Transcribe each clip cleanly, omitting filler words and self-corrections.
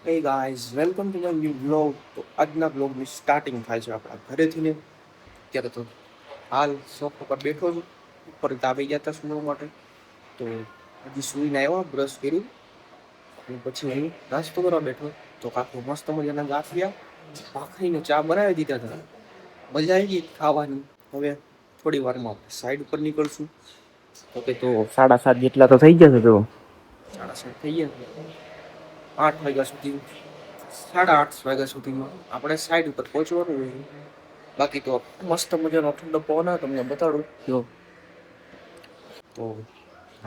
Hey guys welcome to the new blog. તો આજના બ્લોગની સ્ટાર્ટિંગ થાય છે આપણા ઘરેથી ને. અત્યારે તો હાલ શોપ ઉપર બેઠો છું. ઉપર તાપી ગયા હતા સુવા માટે. તો હજી સુઈને આવ્યો, બ્રશ કર્યું અને પછી હું નાસ્તો કરવા બેઠો. તો કાકુ મસ્ત મજાના ગાંઠિયા ભાખરીને ચા બનાવી દીધા હતા. મજા આવી ગઈ ખાવાની. હવે થોડી વારમાં આપણે સાઈડ ઉપર નીકળશું. ઓકે, તો 7:30 જેટલા તો થઈ જશે. તો 7:30 થઈ ગયા. 8 વાગ્યા સુધી, 8:30 વાગ્યા સુધીમાં આપણે સાઈડ ઉપર પહોંચવાનું હોય. બાકી તો મસ્ત મજાનો ઠંડો પવન આવે તમને બતાડું જો. તો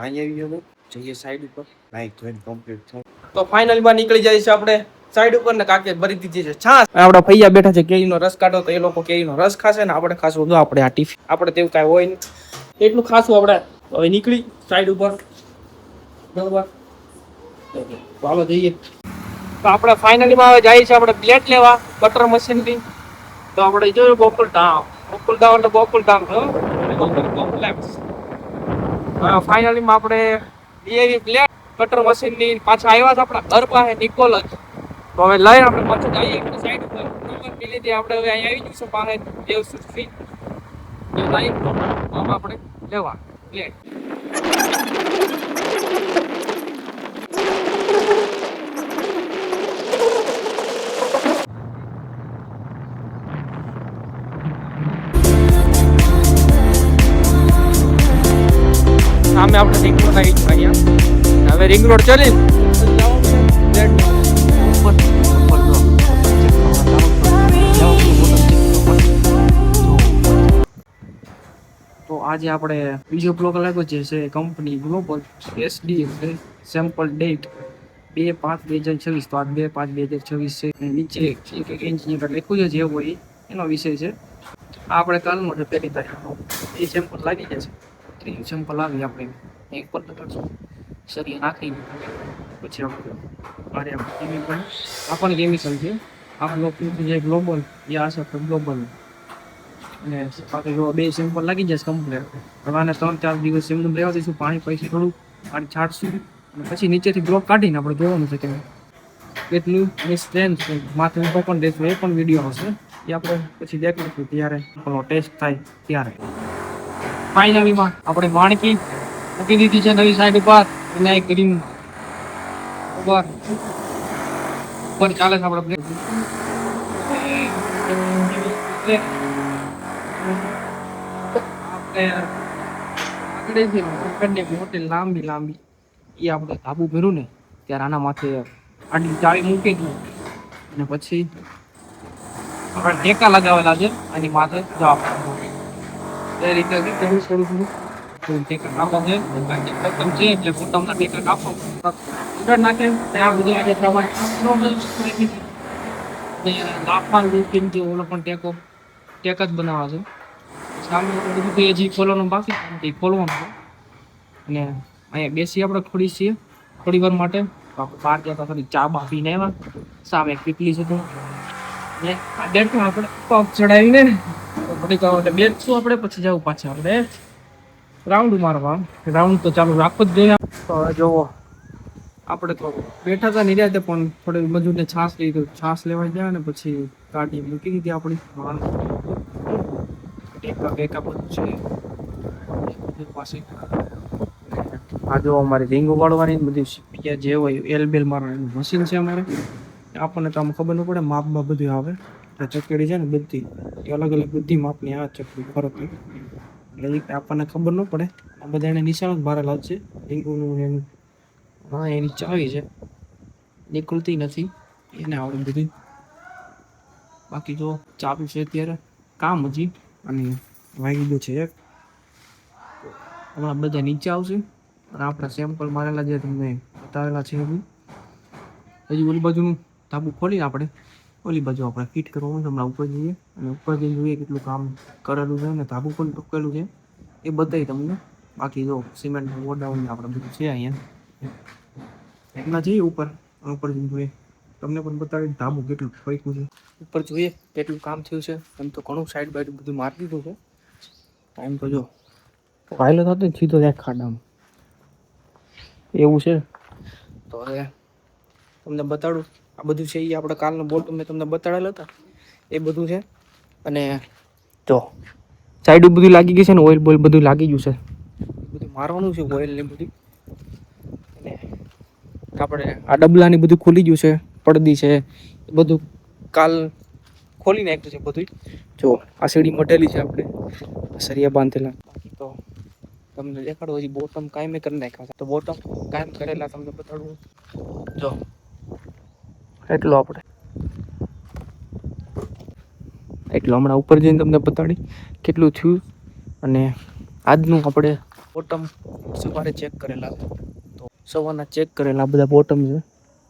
અહીં આવી ગયો, જઈએ સાઈડ ઉપર. નાઈટ ધોઈને કમ્પ્લીટ થાય તો ફાઇનલી માં નીકળી જાય છે આપણે સાઈડ ઉપર ને. કાકે ભરી દીધી છે છાસ. આપડા ભૈયા બેઠા છે કેરીનો રસ કાઢો, તો એ લોકો કેરીનો રસ ખાશે ને આપણે ખાશું જો આપણે આ ટિફિન. આપણે તેવું કાંઈ હોય નહીં એટલું ખાશું આપણે. હવે નીકળી સાઈડ ઉપર બરોબર. ચાલો જઈએ. તો આપણે ફાઇનલી માં હવે જઈએ છીએ આપણે પ્લેટ લેવા બટર મશીન થી. તો આપણે જોયું ગોકુલધામ એટલે ગોકુલધામ ફાઇનલી માં આપણે એવી પ્લેટ બટર મશીન ની પાછા આવ્યા હતા આપણા ઘર પાસે નિકોલ જ. તો હવે લઈને આપણે પાછું જઈએ સાઈડ ઉપર. નંબર લીધી આપણે હવે અહીંયા આવી જઈશું પાસે દેવસુથી. આપણે લેવા પ્લેટ. સામે આપણે રિંગ રોડ આવી ગયા. હવે રિંગ રોડ ચલી તો આજે આપણે બીજો બ્લોગ લાગ્યો છે company global SD sample date 2/5/2026. તો આજ 2/5/2026 છે. નીચે એક એન્જિનિયર લખ્યું છે જે હોય એનો વિષય છે. આપણે કાલનો છે 1 તારીખ. એ સેમ્પલ લાગી જશે. સેમ્પલ આવી આપણે એક પર લગાડશું સરી નાખી પછી આપણને કેમિકલ છે. આપણો જે ગ્લોબલ એ આ છે ગ્લોબલ. અને બાકી જો 2 સેમ્પલ લાગી જશે કમ્પ્લેટ. હવે આને 3-4 દિવસ એમને રહેવા દઈશું. પાણી પૈસી થોડું પાણી છાંટશું અને પછી નીચેથી બ્લોક કાઢીને આપણે જોવાનું છે કે કેટલું એની સ્ટ્રેન્થ છે. માથે ઉપર પણ દેશું, એ પણ વિડીયો હશે. એ આપણે પછી દેખીશું ત્યારે ટેસ્ટ થાય ત્યારે. ફાઇનલીમાં આપણે વાણકી મૂકી દીધી છે નવી સાઈડ ઉપર. વિનાયક ગ્રીન ઉપર ચાલે છે આપણે. મોટી લાંબી એ આપણે ધાબુ ભર્યું ને ત્યારે આના માથે આટલી ચાવી મૂકી દઈએ અને પછી આપણે ટેકા લગાવેલા છે આની માથે જવા એ રીતે થોડું ટેકા કાપવા છે એટલે પોતાના ટેકા કાપવા નાખે ત્યાં બધું આજે તાપમાન ઓલો પણ ટેક જ બનાવવા છે. સામે બધું હજી ખોલવાનું બાકી એ ખોલવાનું છે. અને અહીંયા બેસી આપણે થોડી વાર માટે. બહાર જતા થોડી ચા બા પીને આવ્યા. સામે પીપલી છે તો ને આ ડેટમાં આપણે પગ ચડાવીને થોડીક બેસશું આપણે. પછી જવું પાછા આપણે રાઉન્ડ મારવા. રાઉન્ડ તો ચાલુ રાખવું જ જોઈએ. તો જોવો આપણે તો બેઠા હતા નિરાતે પણ થોડી મજૂરને છાશ લીધું. છાશ લેવા ગયા ને પછી ગાડી મૂકી દીધી આપણી. આ જો અમારી રીંગ ઉગાડવાની બધી જે હોય એલબેલ મારવાનું મશીન છે અમારે. આપણને તો આમ ખબર ન પડે માપમાં બધું આવે. ચકડી છે ને બધી અલગ બધી માપની આ ચકડી ફરક એટલે આપણને ખબર ન પડે. આ બધા એને નિશાન જ મારેલા છે રીંગુનું એનું. હા એની ચાવી છે નીકળતી નથી એને આવડે બધી. બાકી તો ચાલુ છે અત્યારે કામ હજી. અને વાગી ગયું છે એક. હમણાં બધા નીચે આવશે અને આપણા સેમ્પલ મારેલા જે તમને બતાવેલા છે હજી ઓલી બાજુનું ધાબુ ખોલીને આપણે ઓલી બાજુ આપણે ફિટ કરવાનું. હમણાં ઉપર જઈએ અને ઉપર જઈને જોઈએ કેટલું કામ કરેલું છે ને ધાબુ પણ ઢોકેલું છે એ બતાવી તમને. બાકી જો સિમેન્ટ ગોડાઉન આપણે બધું છે અહીંયા. એમના જઈએ ઉપર જઈને જોઈએ તમને પણ બતાવીને ધાબુ કેટલું ફેંક્યું છે. ઉપર જોઈએ કેટલું કામ થયું છે. એમ તો ઘણું સાઈડ બાઈડ બધું મારી દીધું છે. ટાઈમ તો જો વાયલો થતો ને સીધો જાય ખાડામાં એવું છે. તો હવે તમને બતાડું આ બધું છે એ આપણે કાલનો બોટમ મેં તમને બતાડેલા હતા એ બધું છે. અને જો સાઈડ બધું લાગી ગયું છે ને, ઓઇલ બોઇલ બધું લાગી ગયું છે, બધું મારવાનું છે ઓઇલ ને બધું. અને આપણે આ ડબલાની બધું ખુલી ગયું છે, પડદી છે એ બધું કાલ ખોલી નાખ્યું છે બધું. જો આ સીડી મટેલી છે આપણે, સરિયા બાંધેલા. બાકી તો તમને દેખાડો, હજી બોટમ કાંઈ મેં કરી નાખ્યા છે, તો બોટમ કાયમ કરેલા તમને બતાડવું. જો એટલું આપણે એટલું હમણાં ઉપર જઈને તમને બતાડી કેટલું થયું. અને આજનું આપણે બોટમ સવારે ચેક કરેલા છે, તો સવારના ચેક કરેલા બધા બોટમ છે,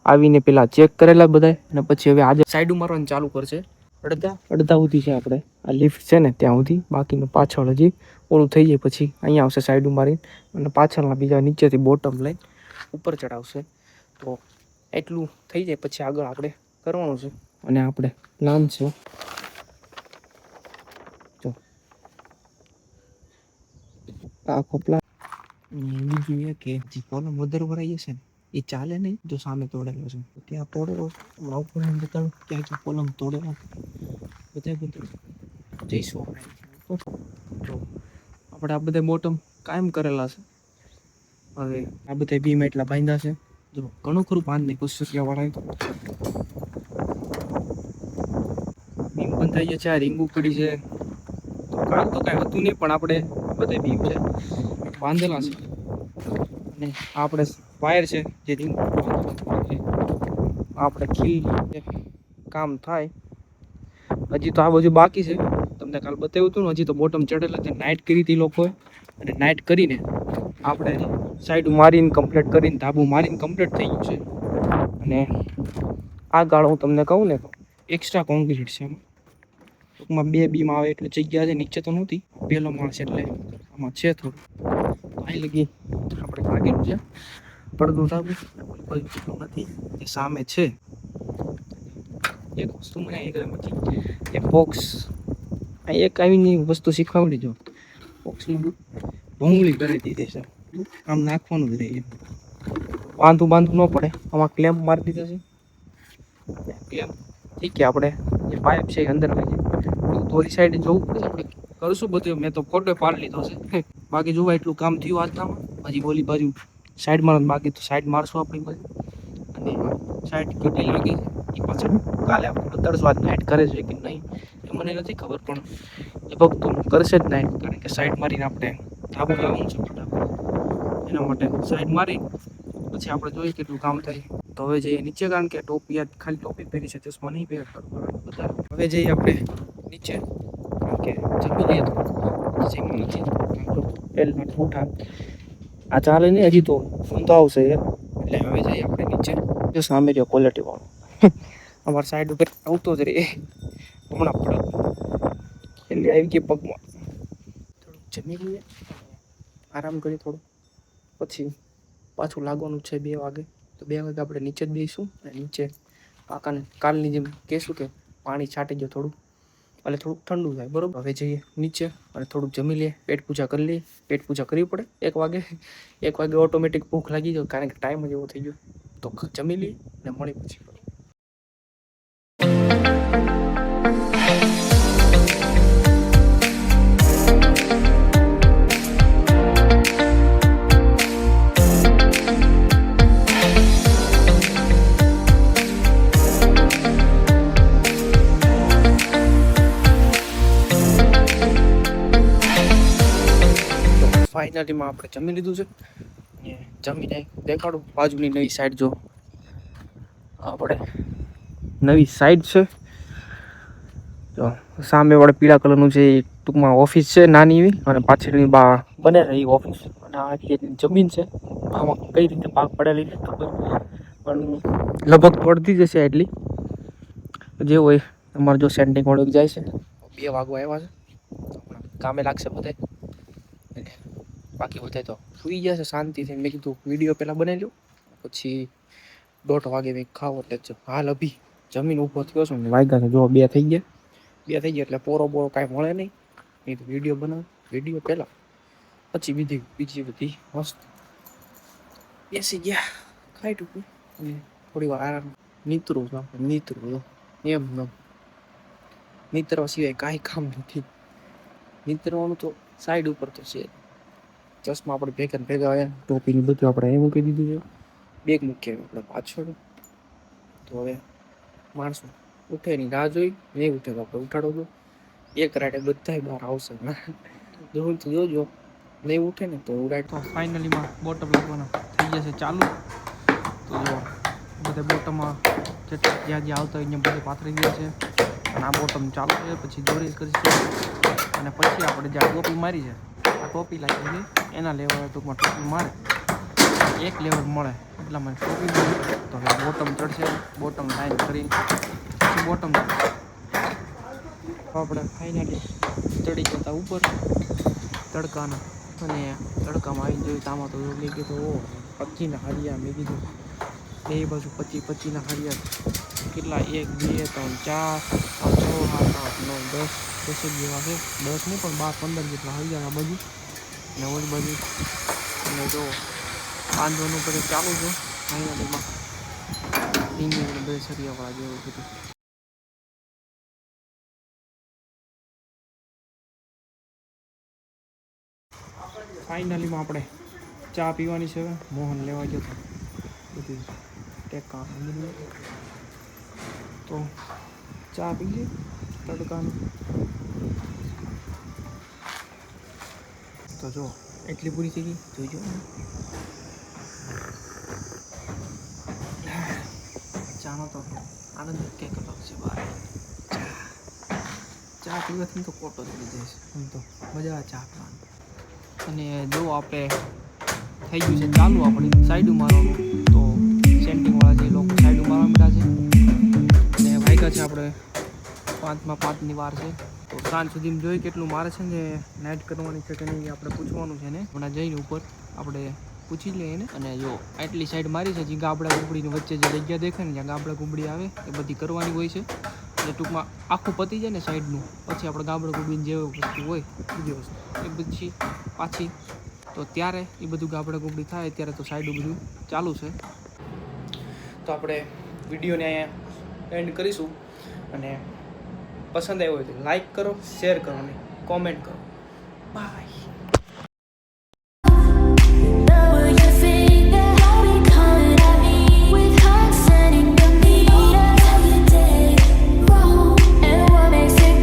આવીને પેલા ચેક કરેલા બધા. અને પછી હવે આજે સાઈડ મારવાનું ચાલુ કરશે. અડધા સુધી છે આપણે આ લિફ્ટ છે ને ત્યાં સુધી, બાકીનું પાછળ હજી ઓલું થઈ જાય પછી અહીંયા આવશે સાઈડ મારીને, અને પાછળના બીજા નીચેથી બોટમ લઈને ઉપર ચડાવશે. તો એટલું થઈ જાય પછી આગળ આપણે કરવાનું છે. અને આપણે પ્લાન છે જો આખો પ્લાન. બીજું એ કે જે કોલમ વધારે ભરાઈ જશે ને એ ચાલે નહીં જો સામે તોડેલો છે, ત્યાં તોડેલો હમણાં ઉપર બતાડું ક્યાં જો કોલમ તોડેલો બધા જઈશું જો આપણે આ બધા બોટમ કાયમ કરેલા છે. હવે આ બધા બીમ એટલા બાંધ્યા છે, જો ઘણું ખરું બાંધ નહીં કુશિયા વાળા બીમ બંધાઈ ગયા છે. આ રીંગ ઉપડી છે તો કાલ તો કાંઈ હતું નહીં, પણ આપણે બધા બીમ છે બાંધેલા છે. અને આપણે વાયર છે જે રીંગ આપણે ખીલ કામ થાય. હજી તો આ બધું બાકી છે, તમને કાલ બતાવ્યું હતું ને. હજી તો બોટમ ચડેલા છે, નાઇટ કરી હતી લોકોએ, અને નાઇટ કરીને આપણે સાઈડ મારીને કમ્પ્લીટ કરીને ધાબુ મારીને કમ્પ્લીટ થઈ ગયું છે. અને આ ગાળો હું તમને કહું ને તો એક્સ્ટ્રા કોન્ક્રીટ છે, ટૂંકમાં 2 બીમ આવે એટલે જગ્યા છે, નીચે તો નહોતી, પહેલો માળ છે એટલે આમાં છે થોડું. અહીં લગી આપણે લાગેલું છે પડદું ધાબુ, નથી એ સામે છે. એક વસ્તુ મને એક બોક્સ એક આવીની વસ્તુ શીખવાડી, જો બોક્સમાં ભૂંગળી કરી દીધી છે, આમ નાખવાનું જ રહે, બાંધવું ન પડે. આમાં ક્લેમ્પ મારી દીધો છે, ક્લેમ્પ ઠીક છે. આપણે જે પાઇપ છે એ અંદર લઈ જાય, થોડી સાઈડ જવું પડે, આપણે કરશું બધું. મેં તો ફોટો પાડી લીધો છે, બાકી જોવા એટલું કામ થયું આજનામાં. હજી બોલી બાજુ સાઈડ મારવાનું બાકી, તો સાઈડ મારશું આપણી બાજુ. અને સાઈડ કેટલી લાગી એ પાછળ કાલે આપણે બતાડશું. આજ નાઇટ કરે છે કે નહીં એ મને નથી ખબર, પણ એ ભક્તો કરશે જ નાઇટ, કારણ કે સાઈડ મારીને આપણે ધાબુ લાવવાનું છે ફટાફટ. એના માટે સાઈડ મારી પછી આપણે જોઈએ કેટલું કામ થાય. તો હવે જઈએ નીચે, કારણ કે ટોપી યાદ ખાલી ટોપી પહેરી છે, ચશ્મા નહીં પહેર બધા. હવે જઈએ આપણે નીચે, કારણ કે જમી લઈએ તો નથી પહેલા ઉઠા આ ચાલે નહીં, હજી તો ઊંધો આવશે એટલે હવે જઈએ આપણે નીચે. જો સામે રહ્યો ક્વોલિટી વાળો અમારી સાઈડ ઉપર આવતો જ રહે, હમણાં પડે એટલે આવી ગઈ પગમાં. થોડુંક જમી લઈએ, આરામ કરીએ થોડું, પછી પાછું લાગવાનું છે 2 વાગે. તો 2 વાગે આપણે નીચે જ બેસીશું. અને નીચે કાકાને કાલની જેમ કહેશું કે પાણી છાંટી દો થોડું, એટલે થોડુંક ઠંડુ થાય, બરોબર. હવે જઈએ નીચે અને થોડુંક જમી લઈએ, પેટ પૂજા કરી લઈએ. પેટ પૂજા કરવી પડે 1 વાગે. 1 વાગે ઓટોમેટિક ભૂખ લાગી જાય, કારણ કે ટાઈમ જ એવો થઈ ગયો. તો જમી લઈએ અને મળી પછી. ફાઇનલીમાં આપણે જમી લીધું છે. જમીને દેખાડું બાજુની નવી સાઈડ. જો આપણે નવી સાઈડ છે, જો સામે વાળા પીળા કલરનું છે, એ ટૂંકમાં ઓફિસ છે નાની એવી, અને પાછળની બા બને એ ઓફિસ. અને આ જમીન છે, આમાં કઈ રીતે ભાગ પડેલી ખબર, પણ લગભગ પડતી જશે એટલી જે હોય. અમારે જો સેન્ટિંગ ઓળખ જાય છે, 2 વાગવા આવ્યા છે, કામે લાગશે બધે. બાકી બધા તો સુઈ ગયા છે શાંતિથી. મેં કીધું વિડીયો પહેલાં બનાવી લો, પછી 1:30 વાગે મેં ખાવ એટલે હાલ અભી જમીન ઊભો થયો છું ને વાગ્યા છે જો 2 થઈ ગયા. 2 થઈ ગયા એટલે પોરો કાંઈ મળે નહીં. એ તો વિડીયો બનાવ, વિડીયો પહેલાં પછી બીજી બધી મસ્ત બેસી ગયા, ખાઈ ટૂંકું અને થોડી વાર આરામ. નીતરું છું આપણે, નીતરું એમ ન નીતરવા સિવાય કાંઈ કામ નથી. નીતરવાનું તો સાઈડ ઉપર તો છે. ચશ્મા આપણે ભેગા ને ભેગા આવ્યા, ટોપી ને બધું આપણે અહીં મૂકી દીધું છે. બેગ મૂકીએ આપણે પાછળ. તો હવે માણસો ઉઠે ની રાહ જોઈ, નહીં ઉઠે તો આપણે ઉઠાડો દો. એક રાઈડે બધાય બહાર આવશે. જોવું તો જોજો, નહીં ઉઠે ને તો રાઈડ. તો ફાઇનલીમાં બોટમ લાગવાના થઈ ગયા છે ચાલુ. તો જો બધા બોટમમાં જેટલા જ્યાં જ્યાં આવતા હોય અહીંયા બધે પાથરી ગયા છે. અને આ બોટમ ચાલુ છે, પછી દોરી કરીશું. અને પછી આપણે જે ટોપી મારી છે, આ ટોપી લાગી છે એના લેવલ ટૂંકમાં ટોપી મારે એક લેવલ મળે એટલામાં ટોપી મળે. તો હવે બોટમ ચડશે, બોટમ લાઈન કરી પછી બોટમ આપણે ફાઇનલી ચડી જતા ઉપર તડકાના. અને તડકામાં આવીને જોયું તો આમાં તો મેં કીધું ઓ 25ના હારિયા. મેં કીધું બે બાજુ 25-25ના હારિયા કેટલા 1 2 3 4 5 6 7 8 9 10 જેવા છે. 10 નહીં પણ 12-15 જેટલા હારિયા આ બાજુ ને ઓલી બાજુ. અને જો બાંધવાનું બધું ચાલુ છે ફાઇનલીમાં. રિંગિંગ બે સરિયાવાળા જેવું બધું. ફાઇનલીમાં આપણે ચા પીવાની છે. મોહન લેવા ગયો હતો બધી ટેકા તો ચા પી લે તડકાનું. તો જો એટલી પૂરી થઈ ગઈ જોઈજો. ચાનો તો આનંદ કંઈક અલગ છે ભાઈ. ચા પીવાથી તો કોટો થઈ જાય છે. આમ તો મજા આવે ચા પીવાની. અને જો આપણે થઈ ગયું છે ચાલુ આપણી સાઈડું મારવાનું. તો સેન્ટિંગવાળા જે લોકો સાઈડું મારવા માંડ્યા છે. અને વાગ્યા છે આપણે 5માં 5ની વાર છે. તો સાંજ સુધીમાં જોઈ કેટલું મારે છે ને નાઇટ કરવાની છે કે નહીં આપણે પૂછવાનું છે ને. હમણાં જઈને ઉપર આપણે પૂછી લઈએ ને. અને જો આટલી સાઈડ મારી છે જે ગાબડા ગુબડીની વચ્ચે જે જગ્યા દેખાય ને જ્યાં ગાબડા ગુબડી આવે એ બધી કરવાની હોય છે. એટલે ટૂંકમાં આખું પતી જાય ને સાઈડનું પછી આપણે ગાબડા ગુબડીની જે વસ્તુ હોય બીજી વસ્તુ એ બધી પાછી. તો ત્યારે એ બધું ગાબડા ગુબડી થાય ત્યારે તો સાઈડું બધું ચાલુ છે. તો આપણે વિડીયોને અહીંયા એન્ડ કરીશું. અને પસંદ આવ્યો હોય તો લાઈક કરો, શેર કરો અને કોમેન્ટ કરો. બાય.